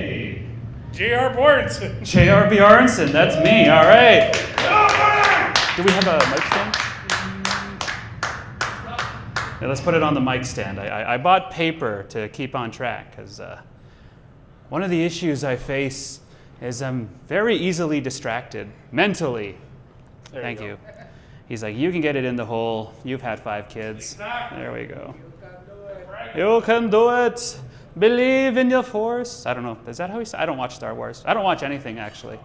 Hey, J.R. Bjornson. J.R. Bjornson, that's me, all right. Do we have a mic stand? Yeah, let's put it on the mic stand. I bought paper to keep on track because one of the issues I face is I'm very easily distracted, mentally. Thank you. He's like, you can get it in the hole. You've had 5 kids. Exactly. There we go. You can do it. Believe in your force. I don't know. Is that how he said? I don't watch Star Wars. I don't watch anything, actually.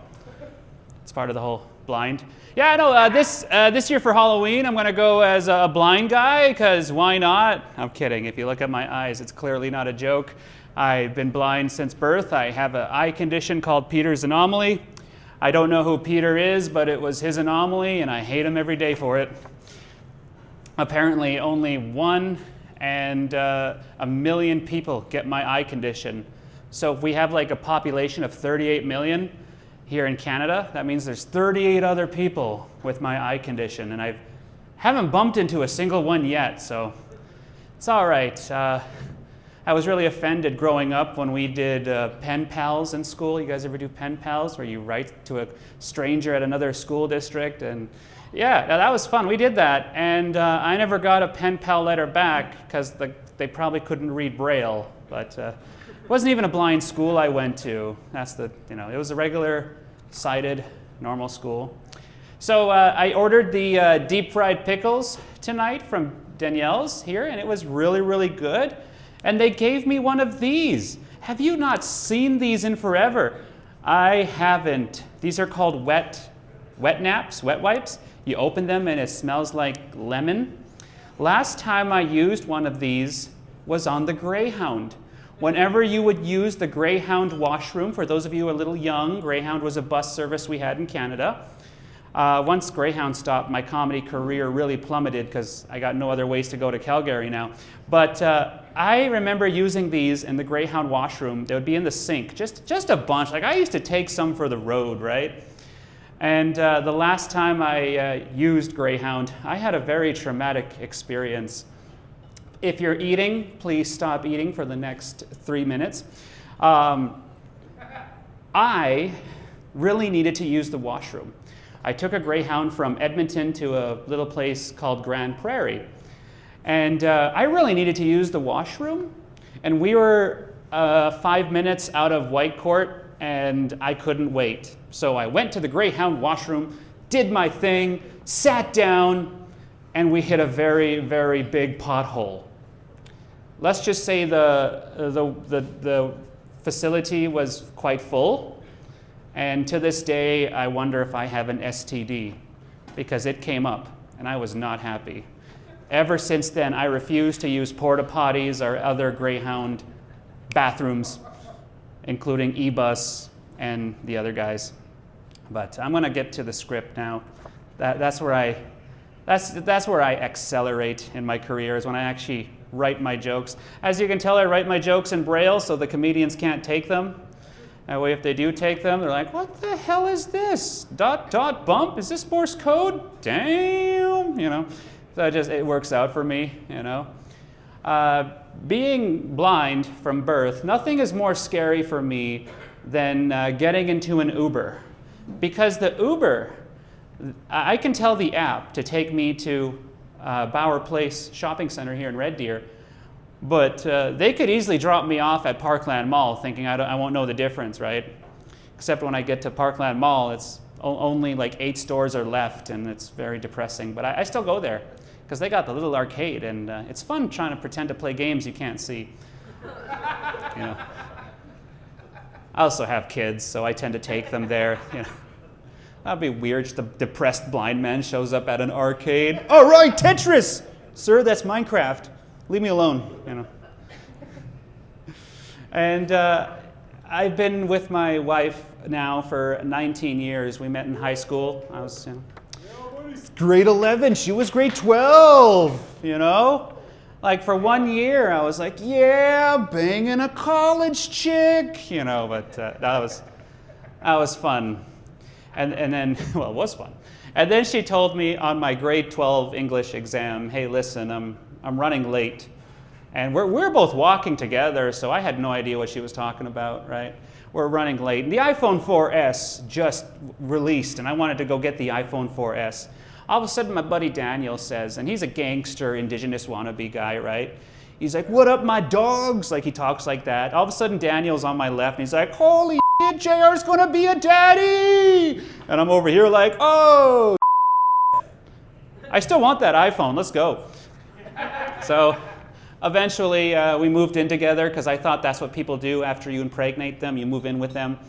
It's part of the whole blind. Yeah, I know. This year for Halloween, I'm going to go as a blind guy, because why not? I'm kidding. If you look at my eyes, it's clearly not a joke. I've been blind since birth. I have an eye condition called Peter's anomaly. I don't know who Peter is, but it was his anomaly, and I hate him every day for it. Apparently, only 1 and a million people get my eye condition. So if we have like a population of 38 million here in Canada, that means there's 38 other people with my eye condition, and I haven't bumped into a single one yet, so it's all right. I was really offended growing up when we did pen pals in school. You guys ever do pen pals, where you write to a stranger at another school district? And yeah, that was fun. We did that, and I never got a pen pal letter back because they probably couldn't read Braille. But it wasn't even a blind school I went to. It was a regular sighted normal school. So I ordered the deep fried pickles tonight from Danielle's here, and it was really, really good. And they gave me one of these. Have you not seen these in forever? I haven't. These are called wet naps, wet wipes. You open them and it smells like lemon. Last time I used one of these was on the Greyhound. Whenever you would use the Greyhound washroom, for those of you a little young, Greyhound was a bus service we had in Canada. Once Greyhound stopped, my comedy career really plummeted because I got no other ways to go to Calgary now. But I remember using these in the Greyhound washroom. They would be in the sink, just a bunch. Like I used to take some for the road, right? And the last time I used Greyhound, I had a very traumatic experience. If you're eating, please stop eating for the next 3 minutes. I really needed to use the washroom. I took a Greyhound from Edmonton to a little place called Grand Prairie. And I really needed to use the washroom. And we were 5 minutes out of Whitecourt, and I couldn't wait. So I went to the Greyhound washroom, did my thing, sat down, and we hit a very, very big pothole. Let's just say the facility was quite full. And to this day, I wonder if I have an STD, because it came up, and I was not happy. Ever since then, I refuse to use porta potties or other Greyhound bathrooms, including E-Bus and the other guys. But I'm going to get to the script now. That's where I accelerate in my career, is when I actually write my jokes. As you can tell, I write my jokes in Braille, so the comedians can't take them. That way, if they do take them, they're like, what the hell is this? ... bump? Is this Morse code? Damn, So it works out for me, Being blind from birth, nothing is more scary for me than getting into an Uber. Because the Uber, I can tell the app to take me to Bauer Place Shopping Center here in Red Deer, but they could easily drop me off at Parkland Mall thinking I won't know the difference, right? Except when I get to Parkland Mall, it's only like 8 stores are left, and it's very depressing. But I still go there because they got the little arcade, and it's fun trying to pretend to play games you can't see. I also have kids, so I tend to take them there. That'd be weird. Just a depressed blind man shows up at an arcade. All right, Tetris! Sir, that's Minecraft. Leave me alone, And I've been with my wife now for 19 years. We met in high school. I was, grade 11. She was grade 12, Like for 1 year, I was like, yeah, banging a college chick, But that was fun. And then, well, it was fun. And then she told me on my grade 12 English exam, hey, listen, I'm running late. And we're both walking together, so I had no idea what she was talking about, right? We're running late. And the iPhone 4S just released, and I wanted to go get the iPhone 4S. All of a sudden, my buddy Daniel says, and he's a gangster, indigenous wannabe guy, right? He's like, "What up, my dogs?" Like, he talks like that. All of a sudden, Daniel's on my left, and he's like, "Holy shit, JR's gonna be a daddy!" And I'm over here like, "Oh, I still want that iPhone, let's go." So eventually, we moved in together because I thought that's what people do after you impregnate them. You move in with them.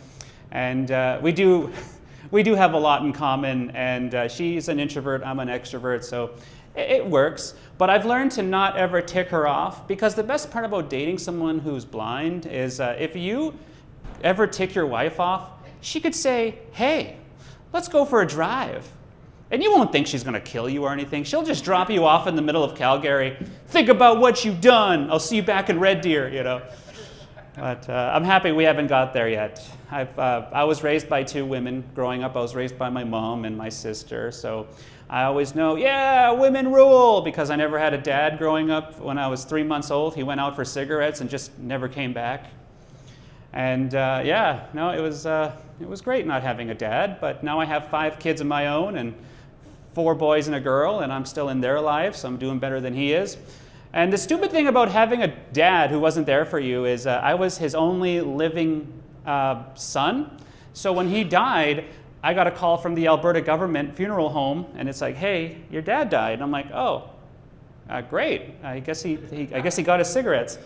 And we do have a lot in common. And she's an introvert, I'm an extrovert, so it works. But I've learned to not ever tick her off, because the best part about dating someone who's blind is if you ever tick your wife off, she could say, "Hey, let's go for a drive." And you won't think she's going to kill you or anything. She'll just drop you off in the middle of Calgary. "Think about what you've done. I'll see you back in Red Deer," you know. But I'm happy we haven't got there yet. I was raised by two women. Growing up, I was raised by my mom and my sister. So I always know, yeah, women rule, because I never had a dad growing up. When I was 3 months old, he went out for cigarettes and just never came back. And yeah, no, it was great not having a dad. But now I have 5 kids of my own and 4 boys and a girl, and I'm still in their lives, so I'm doing better than he is. And the stupid thing about having a dad who wasn't there for you is I was his only living son. So when he died, I got a call from the Alberta government funeral home, and it's like, "Hey, your dad died." And I'm like, "Oh, great. I guess he got his cigarettes."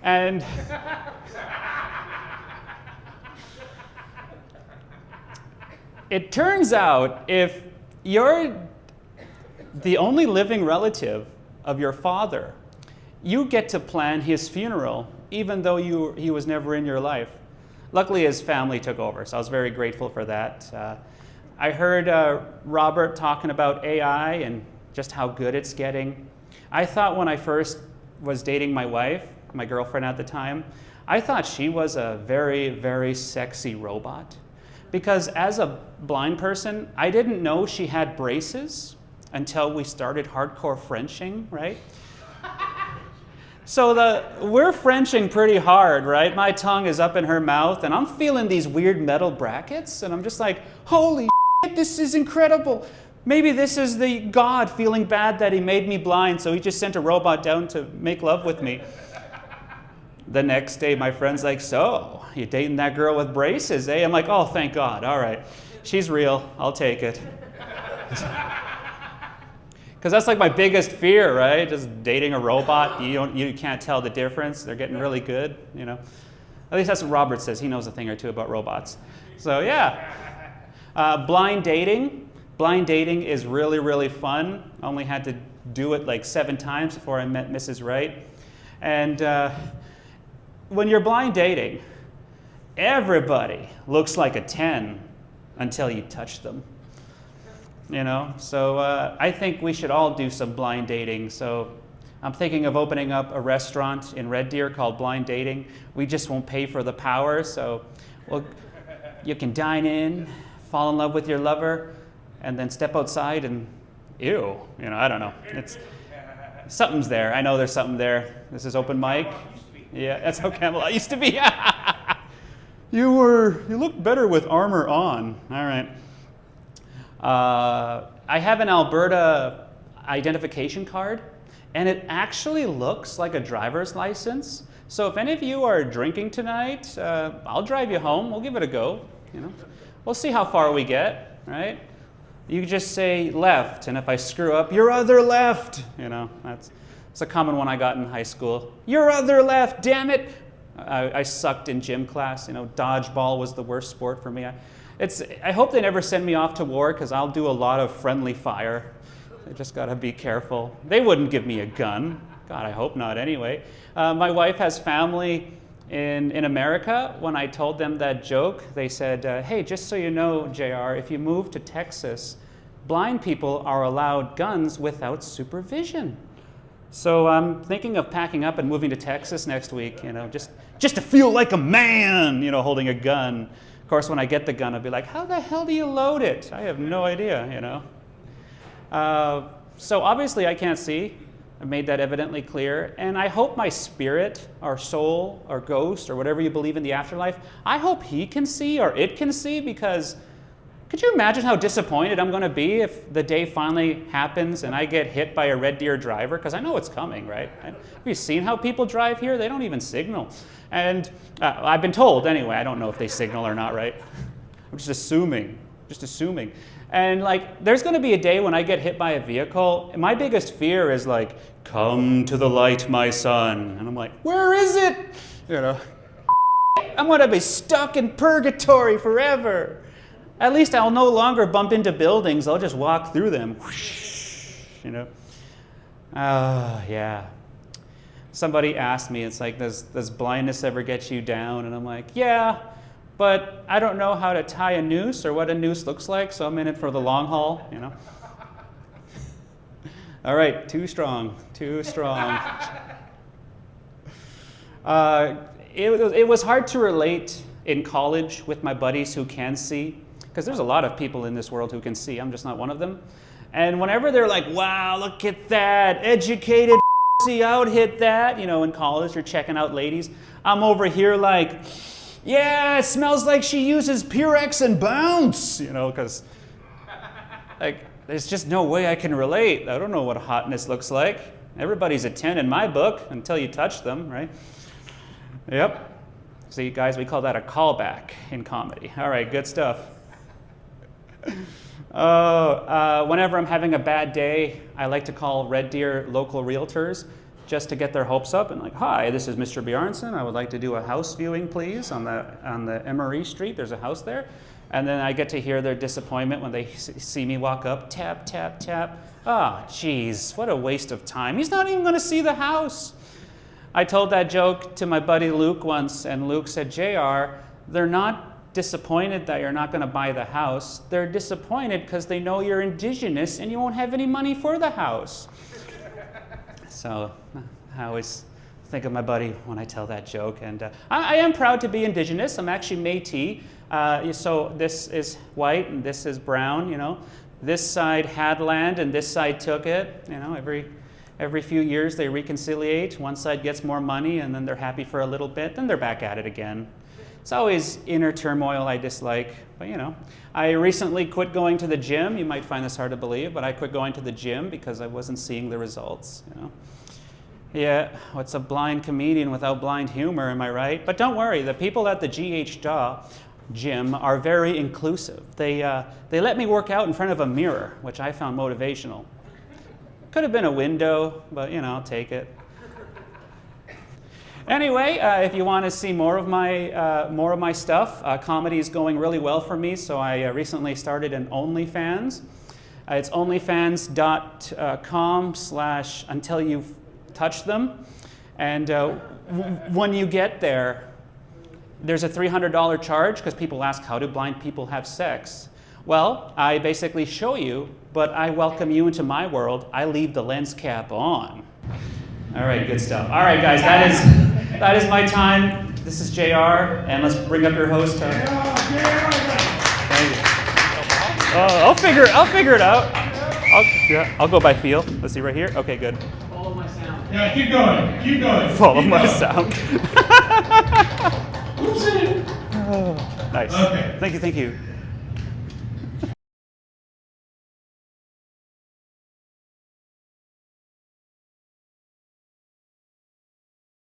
And it turns out if you're the only living relative of your father, you get to plan his funeral, even though he was never in your life. Luckily, his family took over, so I was very grateful for that. I heard Robert talking about AI and just how good it's getting. I thought when I first was dating my wife, my girlfriend at the time, I thought she was a very, very sexy robot. Because as a blind person, I didn't know she had braces until we started hardcore Frenching, right? So we're Frenching pretty hard, right? My tongue is up in her mouth, and I'm feeling these weird metal brackets, and I'm just like, "Holy shit, this is incredible. Maybe this is the God feeling bad that he made me blind, so he just sent a robot down to make love with me." The next day, my friend's like, "So, you dating that girl with braces, eh?" I'm like, "Oh, thank God. All right. She's real. I'll take it." Because that's like my biggest fear, right? Just dating a robot. You can't tell the difference. They're getting really good, you know. At least that's what Robert says. He knows a thing or two about robots. So yeah. Blind dating. Blind dating is really, really fun. I only had to do it like 7 times before I met Mrs. Wright. And when you're blind dating, everybody looks like a 10 until you touch them. You know, so I think we should all do some blind dating. So I'm thinking of opening up a restaurant in Red Deer called Blind Dating. We just won't pay for the power, so you can dine in, fall in love with your lover, and then step outside and, ew, you know, I don't know. Something's there. I know there's something there. This is open mic. Yeah, that's how Camelot used to be. You looked better with armor on. All right. I have an Alberta identification card, and it actually looks like a driver's license. So if any of you are drinking tonight, I'll drive you home. We'll give it a go. You know, we'll see how far we get. Right? You just say left, and if I screw up, your other left. You know, it's a common one I got in high school. Your other left, damn it! I sucked in gym class. You know, dodgeball was the worst sport for me. I hope they never send me off to war, because I'll do a lot of friendly fire. I just got to be careful. They wouldn't give me a gun. God, I hope not anyway. My wife has family in America. When I told them that joke, they said, "Hey, just so you know, JR, if you move to Texas, blind people are allowed guns without supervision." So I'm thinking of packing up and moving to Texas next week, you know, just to feel like a man, you know, holding a gun. Of course, when I get the gun, I'll be like, "How the hell do you load it?" I have no idea, you know. So obviously I can't see, I've made that evidently clear. And I hope my spirit, or soul, or ghost, or whatever you believe in the afterlife, I hope he can see or it can see, because could you imagine how disappointed I'm going to be if the day finally happens and I get hit by a Red Deer driver? Because I know it's coming, right? Have you seen how people drive here? They don't even signal. And I've been told, anyway, I don't know if they signal or not, right? I'm just assuming. And like, there's going to be a day when I get hit by a vehicle, and my biggest fear is like, come to the light, my son. And I'm like, where is it? You know, I'm going to be stuck in purgatory forever. At least I'll no longer bump into buildings. I'll just walk through them. Whoosh, you know. Yeah. Somebody asked me, it's like, does blindness ever get you down? And I'm like, yeah, but I don't know how to tie a noose or what a noose looks like, so I'm in it for the long haul, you know. All right, too strong. It was hard to relate in college with my buddies who can see, because there's a lot of people in this world who can see. I'm just not one of them. And whenever they're like, wow, look at that, educated out hit that, you know, in college you're checking out ladies. I'm over here like, yeah, it smells like she uses Purex and Bounce, you know, because like there's just no way I can relate. I don't know what hotness looks like. Everybody's a 10 in my book until you touch them, right? Yep. See, guys, we call that a callback in comedy. All right, good stuff. Whenever I'm having a bad day, I like to call Red Deer local realtors just to get their hopes up and like, hi, this is Mr. Bjornson. I would like to do a house viewing, please, on the Emery Street. There's a house there. And then I get to hear their disappointment when they see me walk up, tap, tap, tap. Oh, geez, what a waste of time. He's not even going to see the house. I told that joke to my buddy Luke once, and Luke said, JR, they're not disappointed that you're not going to buy the house. They're disappointed because they know you're indigenous and you won't have any money for the house. So I always think of my buddy when I tell that joke. And I am proud to be indigenous. I'm actually Métis. So this is white and this is brown, you know. This side had land and this side took it. You know, every few years they reconciliate. One side gets more money and then they're happy for a little bit, then they're back at it again. It's always inner turmoil I dislike, but you know. I recently quit going to the gym. You might find this hard to believe, but I quit going to the gym because I wasn't seeing the results, you know. Yeah, what's a blind comedian without blind humor, am I right? But don't worry, the people at the GH Daw gym are very inclusive. They let me work out in front of a mirror, which I found motivational. Could have been a window, but you know, I'll take it. Anyway, if you want to see more of my stuff, comedy is going really well for me, so I recently started an OnlyFans. It's onlyfans.com/until you've touched them. And when you get there, there's a $300 charge because people ask, how do blind people have sex? Well, I basically show you, but I welcome you into my world. I leave the lens cap on. All right, good stuff. All right, guys, that is my time. This is JR, and let's bring up your host. Thank you. I'll figure it out. I'll go by feel. Let's see right here. Okay, good. Follow my sound. Yeah, keep going. Follow my sound. Oops. Oh, nice. Okay. Thank you.